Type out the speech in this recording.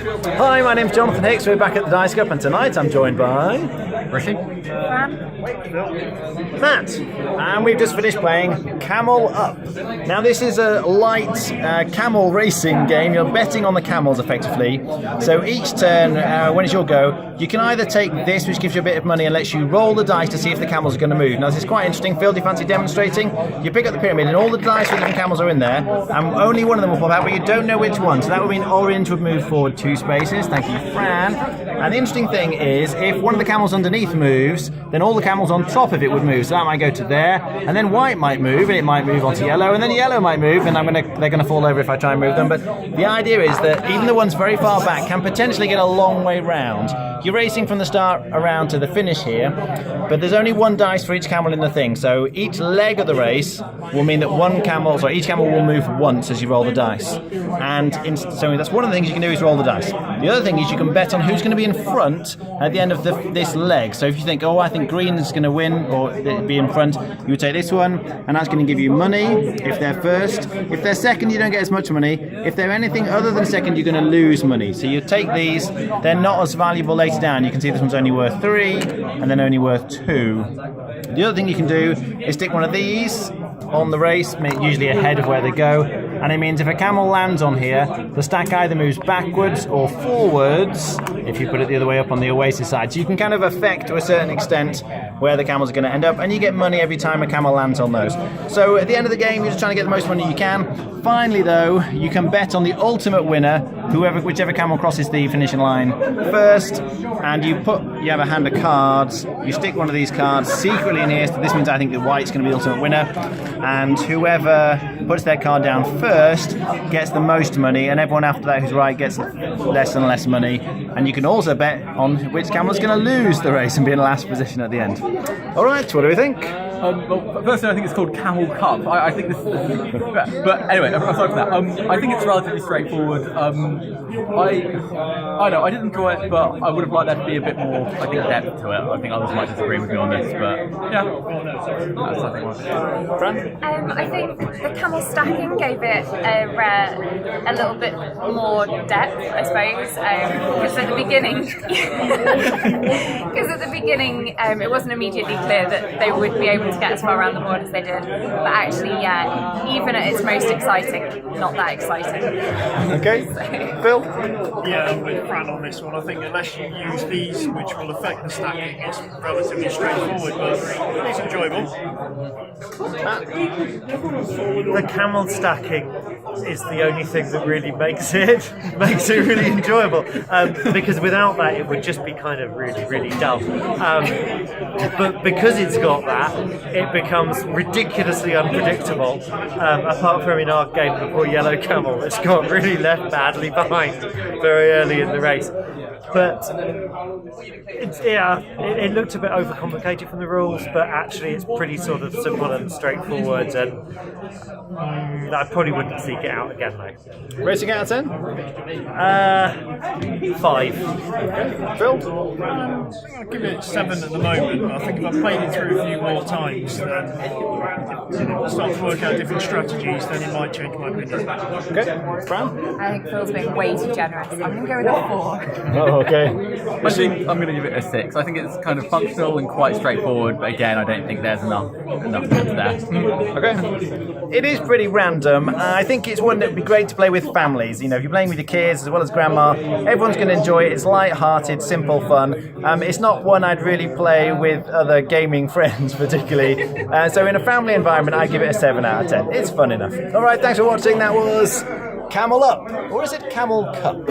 Hi, my name's Jonathan Hicks. We're back at the Dice Cup, and tonight I'm joined by Rishi? Matt, and we've just finished playing Camel Up. Now this is a light camel racing game. You're betting on the camels effectively. So each turn, when it's your go, you can either take this, which gives you a bit of money and lets you roll the dice to see if the camels are going to move. Now this is quite interesting. Phil, do you fancy demonstrating? You pick up the pyramid and all the dice for the different camels are in there, and only one of them will pop out, but you don't know which one. So that would mean orange would move forward 2 spaces. Thank you, Fran. And the interesting thing is, if one of the camels underneath moves, then all the camels on top of it would move. So that might go to there, and then white might move, and it might move onto yellow, and then yellow might move, and they're gonna fall over if I try and move them. But the idea is that even the ones very far back can potentially get a long way round. You're racing from the start around to the finish here, but there's only one dice for each camel in the thing. So each leg of the race will mean that each camel will move once as you roll the dice. And so that's one of the things you can do is roll the dice. The other thing is you can bet on who's going to be in front at the end of this leg. So if you think, I think green is going to win or be in front, you would take this one, and that's going to give you money if they're first. If they're second, you don't get as much money. If they're anything other than second, you're going to lose money. So you take these, they're not as valuable later down. You can see this one's only worth 3 and then only worth 2. The other thing you can do is stick one of these on the race, usually ahead of where they go, and it means if a camel lands on here, the stack either moves backwards or forwards if you put it the other way up on the oasis side. So you can kind of affect to a certain extent where the camels are going to end up, and you get money every time a camel lands on those. So at the end of the game, you're just trying to get the most money you can. Finally though, you can bet on the ultimate winner, whichever camel crosses the finishing line first, and you have a hand of cards, you stick one of these cards secretly in here, so this means I think that white's going to be the ultimate winner, and whoever puts their card down first gets the most money, and everyone after that who's right gets less and less money. And you can also bet on which camel's going to lose the race and be in last position at the end. Alright, what do we think? Well, personally, I think it's called Camel Cup. I think this, but anyway, aside from that, I think it's relatively straightforward. I did enjoy it, but I would have liked there to be a bit more, depth to it. I think others might disagree with me on this, but yeah, that's I think what. Fran? I think the camel stacking gave it a little bit more depth, I suppose, because at the beginning, it wasn't immediately clear that they would be able to get as far around the board as they did. But actually, yeah, even at its most exciting, not that exciting. Okay, Phil? Yeah, I'm with Fran on this one. I think unless you use these, which will affect the stacking, it's relatively straightforward, but it's enjoyable. The camel stacking is the only thing that really makes it really enjoyable, because without that it would just be kind of really dull. But because it's got that, it becomes ridiculously unpredictable. Apart from in our game, the poor yellow camel that's got really left badly behind very early in the race. But it looked a bit overcomplicated from the rules, but actually it's pretty sort of simple and straightforward, and I probably wouldn't seek it out again though. Racing out of 10? 5. Phil? I think I'll give it 7 at the moment. I think if I played it through a few more times, then start to work out different strategies, then it might change my opinion. Okay, Fran? I think Phil's being way too generous. I'm going to go with a 4. Oh, okay. I think I'm going to give it a 6. I think it's kind of functional and quite straightforward, but again, I don't think there's enough depth there. Okay. It is pretty random. I think it's one that would be great to play with families. If you're playing with your kids as well as grandma, everyone's going to enjoy it. It's light-hearted, simple fun. It's not one I'd really play with other gaming friends particularly. So in a family environment, I'd give it a 7 out of 10. It's fun enough. All right, thanks for watching. That was Camel Up. Or is it Camel Cup?